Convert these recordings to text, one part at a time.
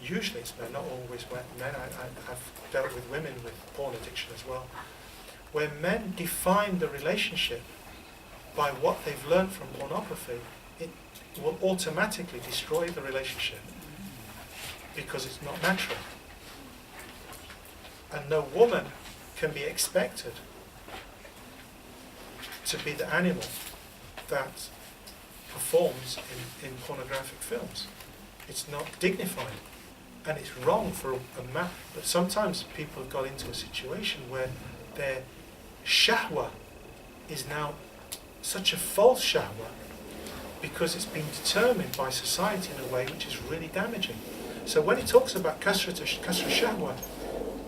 usually it's men, not always men. I've dealt with women with porn addiction as well, where men define the relationship by what they've learned from pornography. It will automatically destroy the relationship because it's not natural. And no woman can be expected to be the animal that performs in pornographic films. It's not dignified, and it's wrong for a man. But sometimes people have got into a situation where their shahwa is now such a false shahwa because it's been determined by society in a way which is really damaging. So when he talks about kasra shahwa,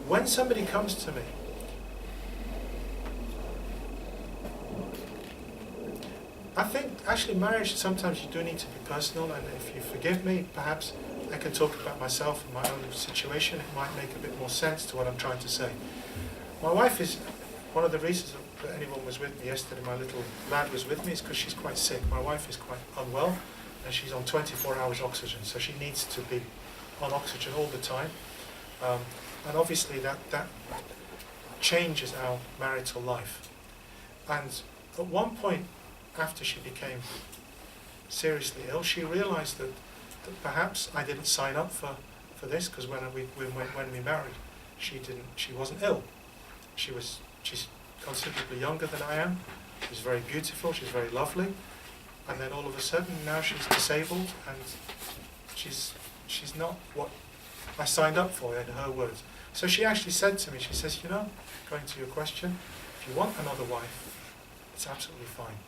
when somebody comes to me, I think actually marriage, sometimes you do need to be personal, and if you forgive me, perhaps I can talk about myself and my own situation. It might make a bit more sense to what I'm trying to say. My wife is, one of the reasons that anyone was with me yesterday, my little lad was with me, is because she's quite sick. My wife is quite unwell, and she's on 24 hours oxygen, so she needs to be on oxygen all the time. And obviously that changes our marital life. And at one point, after she became seriously ill, she realised that perhaps I didn't sign up for this, because when we married, she wasn't ill. She's considerably younger than I am. She's very beautiful. She's very lovely. And then all of a sudden, now she's disabled, and she's not what I signed up for, in her words. So she actually said to me, she says, you know, going to your question, if you want another wife, it's absolutely fine.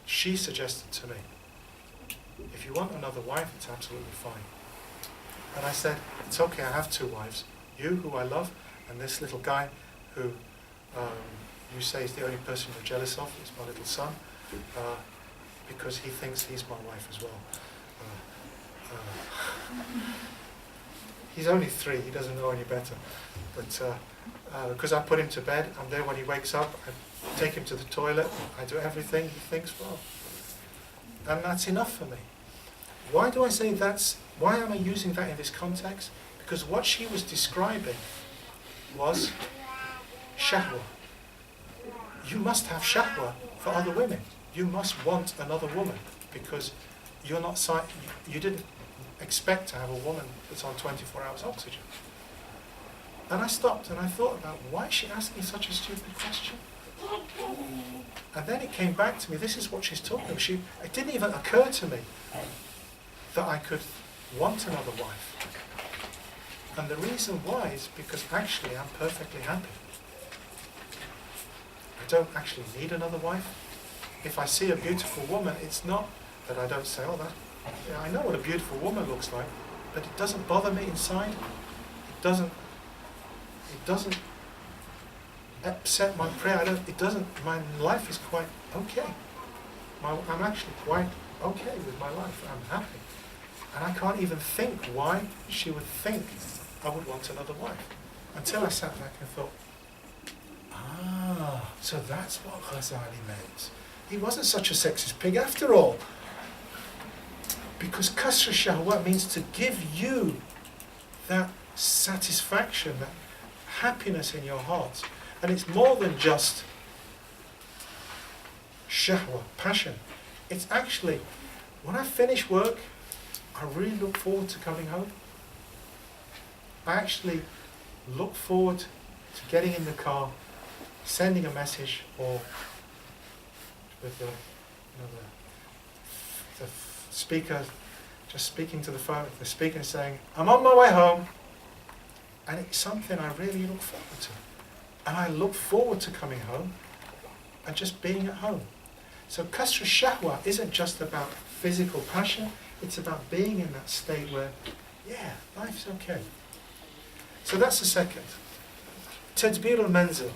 She suggested to me, if you want another wife, it's absolutely fine. And I said, it's okay, I have two wives. You, who I love, and this little guy who you say is the only person you're jealous of, is my little son, because he thinks he's my wife as well. He's only 3, he doesn't know any better. But because I put him to bed, I'm there when he wakes up, I take him to the toilet, I do everything, he thinks, well, and that's enough for me. Why do I say why am I using that in this context? Because what she was describing was shahwa. You must have shahwa for other women. You must want another woman, because you didn't expect to have a woman that's on 24 hours oxygen. And I stopped and I thought about, why is she asking such a stupid question? And then it came back to me, this is what she's talking about. It didn't even occur to me that I could want another wife. And the reason why is because actually I'm perfectly happy. I don't actually need another wife. If I see a beautiful woman, it's not that I don't say, yeah, I know what a beautiful woman looks like, but it doesn't bother me inside. It doesn't upset my prayer. My life is quite okay. I'm actually quite okay with my life. I'm happy. And I can't even think why she would think I would want another wife. Until I sat back and thought, so that's what Ghazali meant. He wasn't such a sexist pig after all. Because kasra shahwa means to give you that satisfaction, that happiness in your heart. And it's more than just shahwa, passion. It's actually, when I finish work, I really look forward to coming home. I actually look forward to getting in the car, sending a message, or with the speaker, just speaking to the phone, the speaker saying, I'm on my way home. And it's something I really look forward to. And I look forward to coming home and just being at home. So kasra shahwa isn't just about physical passion, it's about being in that state where, yeah, life's okay. So that's the second. Tadbir al-manzil.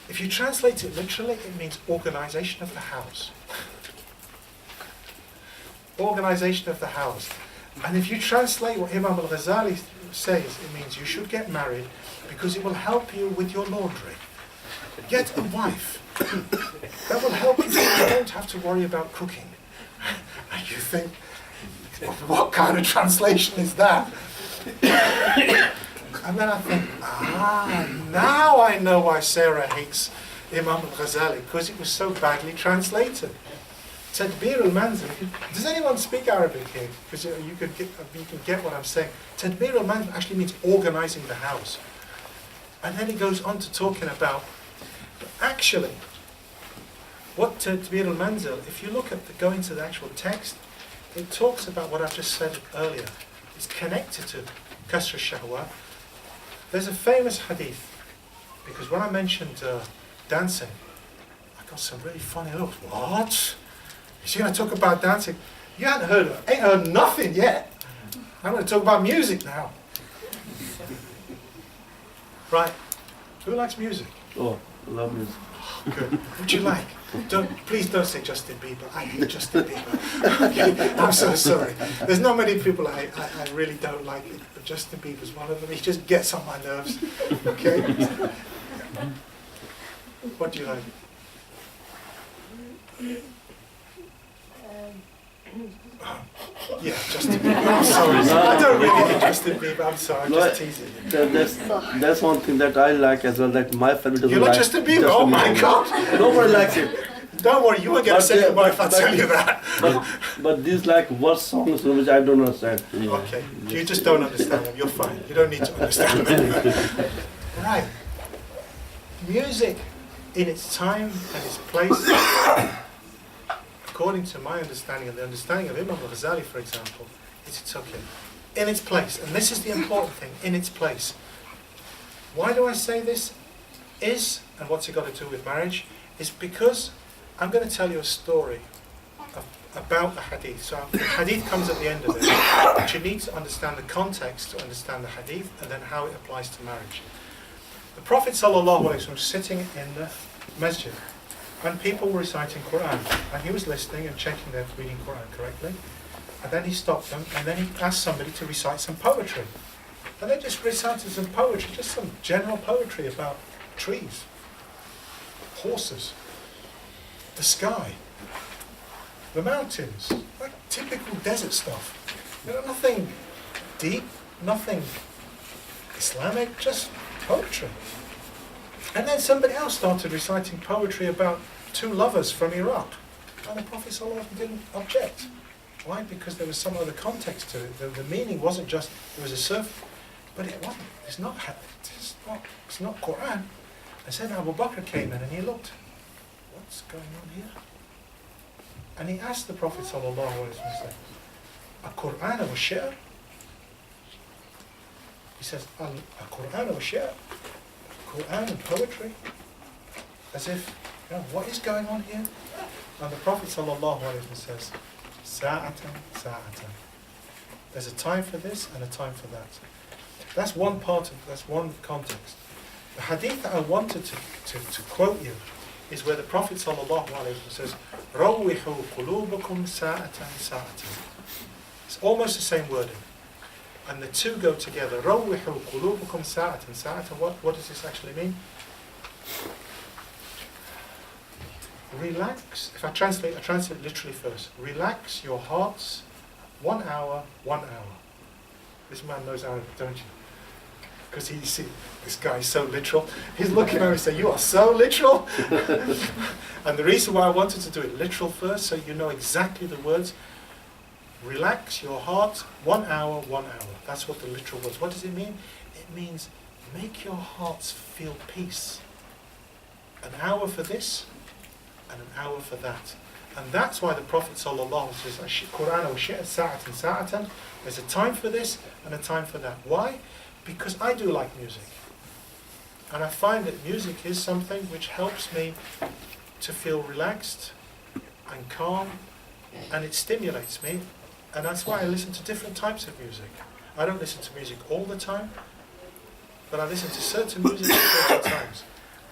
If you translate it literally, it means organization of the house. Organization of the house. And if you translate what Imam al-Ghazali says, it means you should get married because it will help you with your laundry. Get a wife. That will help you so you don't have to worry about cooking. And you think, What kind of translation is that? And then I think, now I know why Sarah hates Imam al-Ghazali, because it was so badly translated. Tadbir al-Manzil. Does anyone speak Arabic here? Because you can get what I'm saying. Tadbir al-Manzil actually means organizing the house. And then he goes on to talking about, actually, what Tadbir al-Manzil, if you look at go into the actual text, it talks about what I've just said earlier. It's connected to Kasr al-Shahwa. There's a famous hadith, because when I mentioned dancing, I got some really funny looks. What? Is he going to talk about dancing? You ain't heard nothing yet. I'm going to talk about music now. Right. Who likes music? Oh, I love music. Good. Would you like? Please don't say Justin Bieber. I hate Justin Bieber. Okay, I'm so sorry. There's not many people I really don't like it, but Justin Bieber's one of them. He just gets on my nerves. Okay? What do you like? Yeah, Justin Bieber. I'm sorry. I don't really hate Justin Bieber. I'm sorry. I'm just teasing you. That's one thing that I like as well. That my family doesn't like. You like Justin Bieber? Oh my God! Nobody likes it. Don't worry, you won't get upset with me if I tell you that. But these like worst songs which I don't understand. Yeah. Okay, you just don't understand them. You're fine. You don't need to understand them. Right. Music, in its time and its place, according to my understanding and the understanding of Imam al-Ghazali, for example, it's okay. In its place, and this is the important thing, in its place. Why do I say this? And what's it got to do with marriage? Is because I'm going to tell you a story about the hadith. So the hadith comes at the end of it, but you need to understand the context to understand the hadith and then how it applies to marriage. The Prophet ﷺ was sitting in the masjid and people were reciting Quran, and he was listening and checking they're reading Quran correctly, and then he stopped them and then he asked somebody to recite some poetry, and they just recited some poetry, just some general poetry about trees, horses, the sky, the mountains, like typical desert stuff. Nothing deep, nothing Islamic, just poetry. And then somebody else started reciting poetry about two lovers from Iraq, and the Prophet ﷺ didn't object. Why? Because there was some other context to it. The meaning wasn't just there was a surf, but it wasn't. It's not Quran. And then Abu Bakr came in and he looked. What's going on here? And he asked the Prophet ﷺ, "A Quran wa shi'r?" He says, "A Quran wa shi'r? Quran and poetry?" As if, what is going on here? And the Prophet ﷺ says, "Sa'atan, sa'atan." There's a time for this and a time for that. That's one context. The hadith that I wanted to quote you is where the Prophet ﷺ says, "Rawwihu qulubakum sa'atan sa'atan." It's almost the same wording. And the two go together. Rawwihu qulubakum sa'atan sa'atan. What does this actually mean? Relax. If I translate literally first. Relax your hearts 1 hour, 1 hour. This man knows Arabic, don't you? Because you see, this guy is so literal. He's looking at me and saying, "You are so literal." And the reason why I wanted to do it literal first, so you know exactly the words. Relax your heart 1 hour, 1 hour. That's what the literal words. What does it mean? It means make your hearts feel peace. An hour for this and an hour for that. And that's why the Prophet ﷺ says, "Quran wa shi'r sa'atan sa'atan." There's a time for this and a time for that. Why? Because I do like music. And I find that music is something which helps me to feel relaxed and calm, and it stimulates me. And that's why I listen to different types of music. I don't listen to music all the time, but I listen to certain music at certain times.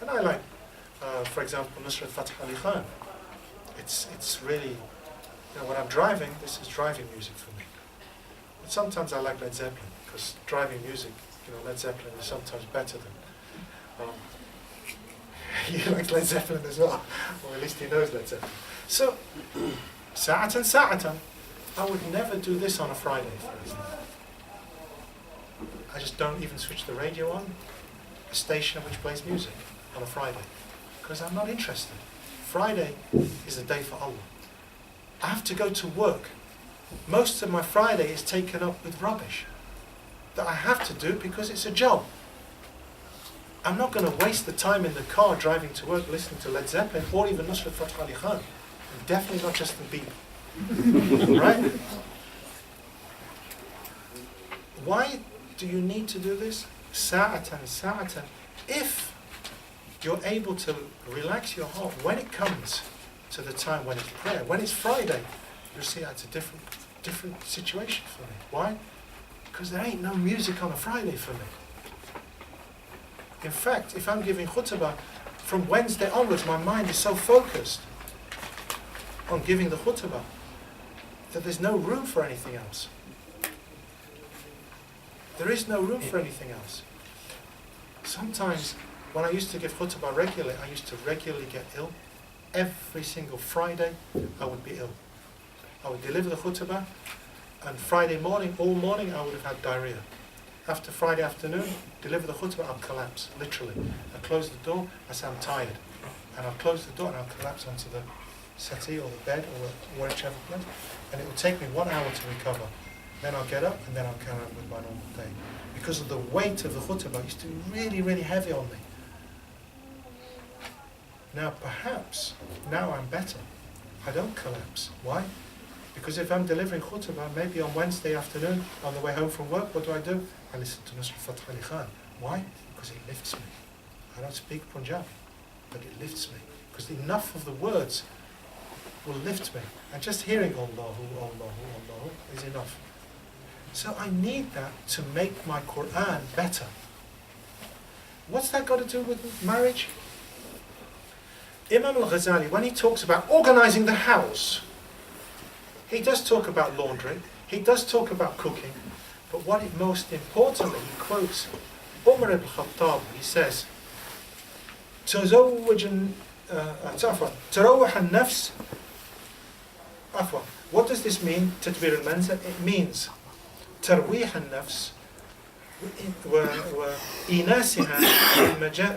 And I like, for example, Nusrat Fateh Ali Khan. It's really, when I'm driving, this is driving music for me. But sometimes I like Led Zeppelin, because driving music, Led Zeppelin is sometimes better than... he likes Led Zeppelin as well, or at least he knows Led Zeppelin. So, sa'atan sa'atan. I would never do this on a Friday, for instance. I just don't even switch the radio on, a station which plays music on a Friday, because I'm not interested. Friday is a day for Allah. I have to go to work. Most of my Friday is taken up with rubbish that I have to do because it's a job. I'm not going to waste the time in the car driving to work listening to Led Zeppelin or even Nusrat Fateh Ali Khan. And definitely not Justin Bieber. Right? Why do you need to do this? Sa'atan, sa'atan. If you're able to relax your heart when it comes to the time when it's prayer, when it's Friday, you'll see that's a different situation for me. Why? Because there ain't no music on a Friday for me. In fact, if I'm giving khutbah, from Wednesday onwards, my mind is so focused on giving the khutbah that there's no room for anything else. There is no room for anything else. Sometimes, when I used to give khutbah regularly, I used to regularly get ill. Every single Friday, I would be ill. I would deliver the khutbah, and Friday morning, all morning, I would have had diarrhea. After Friday afternoon, deliver the khutbah, I'll collapse, literally. I close the door, I say I'm tired. And I'll close the door and I'll collapse onto the settee or the bed or whichever place. And it will take me 1 hour to recover. Then I'll get up and then I'll carry on with my normal day. Because of the weight of the khutbah, it used to be really, really heavy on me. Now perhaps, now I'm better. I don't collapse. Why? Because if I'm delivering khutbah, maybe on Wednesday afternoon, on the way home from work, what do? I listen to Nusrat Fateh Ali Khan. Why? Because it lifts me. I don't speak Punjabi, but it lifts me. Because enough of the words will lift me. And just hearing Allahu, Allahu, Allahu is enough. So I need that to make my Quran better. What's that got to do with marriage? Imam al-Ghazali, when he talks about organizing the house, he does talk about laundry, he does talk about cooking, but what it most importantly, he quotes Umar ibn Khattab, he says, تروح النفس عفوا. What does this mean, تدبير المنزل? It means ترويح النفس وإيناسها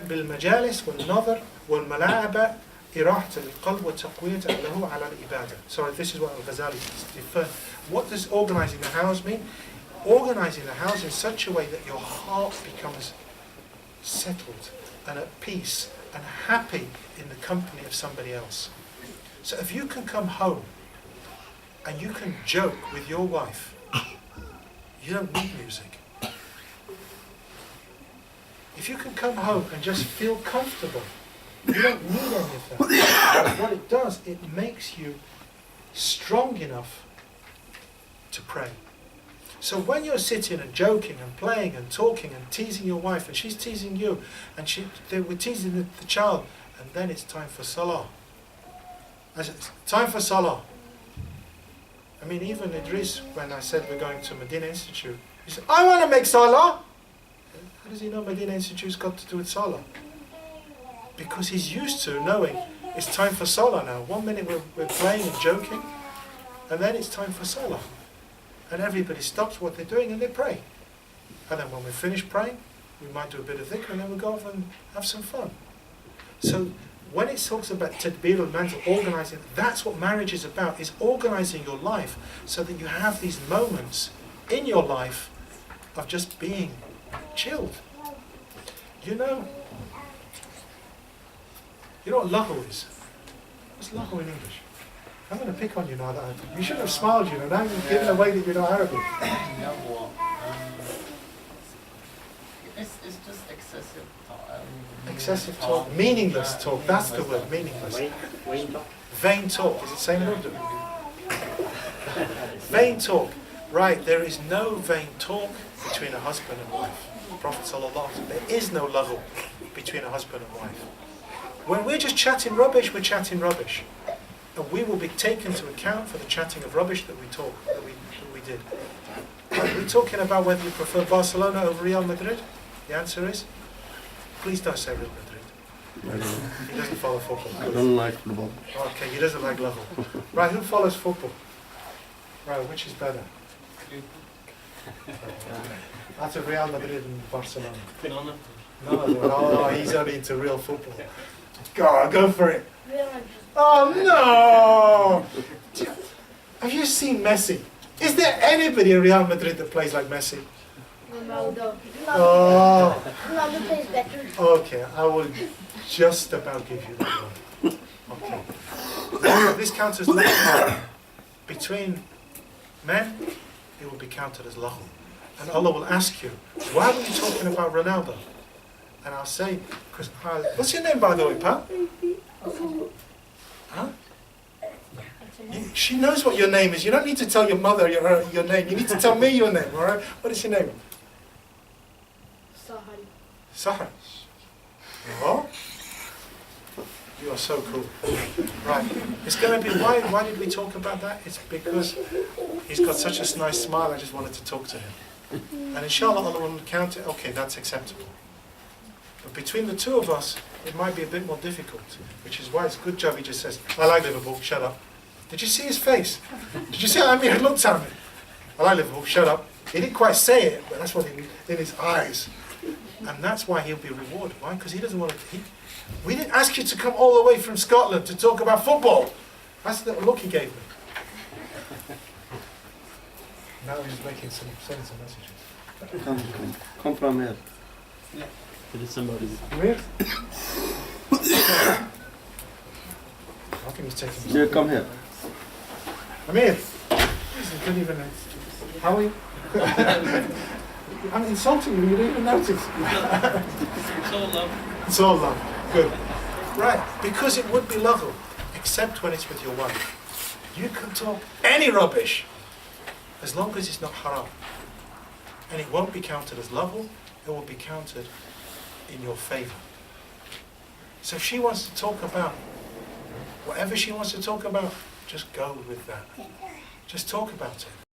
بالمجالس والنظر والملاعبة إراحة للقلب وتقوية له على الإبادة. Sorry, this is what Al-Ghazali defers. What does organizing the house mean? Organizing the house in such a way that your heart becomes settled and at peace and happy in the company of somebody else. So if you can come home and you can joke with your wife, you don't need music. If you can come home and just feel comfortable, you don't need any of that. What it does, it makes you strong enough to pray. So when you're sitting and joking and playing and talking and teasing your wife and she's teasing you and they were teasing the child, and then it's time for salah. It's time for salah. I mean, even Idris, when I said we're going to Madina Institute, he said, I want to make salah. How does he know Madina Institute's got to do with salah? Because he's used to knowing it's time for salah now. 1 minute we're playing and joking, and then it's time for salah. And everybody stops what they're doing and they pray. And then when we finish praying, we might do a bit of dhikr and then we go off and have some fun. So when it talks about tadbir al-manzil, organizing, that's what marriage is about, is organizing your life so that you have these moments in your life of just being chilled. You know what lahu is? What's lahu in English? I'm going to pick on you now. You shouldn't have smiled, you know. Now you've given away that you know Arabic. No, it's just excessive talk. Excessive talk, meaningless talk. That's the word, meaningless. Vain talk. Is it same in Urdu? Vain talk. Right, there is no vain talk between a husband and wife. Prophet sallallahu alaihi wasallam, there is no lahu between a husband and wife. When we're just chatting rubbish, we're chatting rubbish. And we will be taken to account for the chatting of rubbish that we did. Are we talking about whether you prefer Barcelona over Real Madrid? The answer is, please don't say Real Madrid. He doesn't follow football. I don't like football. Okay, he doesn't like level. Right, who follows football? Right, which is better? That's a Real Madrid and Barcelona. None of No, oh, he's only into real football. Go for it. Real Madrid. Oh no! Have you seen Messi? Is there anybody in Real Madrid that plays like Messi? Ronaldo. Oh, Ronaldo plays better. okay. I will just about give you that one. Okay. Now, this counts as lahu. Between men, it will be counted as lahu. And Allah will ask you, why were you talking about Ronaldo? And I'll say, because what's your name, by the way, pal? Huh? She knows what your name is. You don't need to tell your mother your name. You need to tell me your name, all right? What is your name? Sahari. Sahar. Oh? You are so cool. Right. It's going to be, why did we talk about that? It's because he's got such a nice smile, I just wanted to talk to him. And inshallah, Allah will count it. Okay, that's acceptable. But between the two of us, it might be a bit more difficult, which is why it's a good job he just says, I like Liverpool, shut up. Did you see his face? Did you see how he looked at me? I like Liverpool, shut up. He didn't quite say it, but that's what in his eyes. And that's why he'll be rewarded. Why? Because he doesn't want to... we didn't ask you to come all the way from Scotland to talk about football. That's the look he gave me. Now he's making sending some messages. Come from here. There is somebody. Amir? I think he's taking... Jay, come here. Amir! Listen, couldn't even... How are you? I'm insulting you, you didn't even notice. It's all love. It's all love. Good. Right, because it would be lahu, except when it's with your wife. You can talk any rubbish, as long as it's not haram. And it won't be counted as lahu, it will be counted in your favor. So if she wants to talk about whatever she wants to talk about, just go with that. Just talk about it.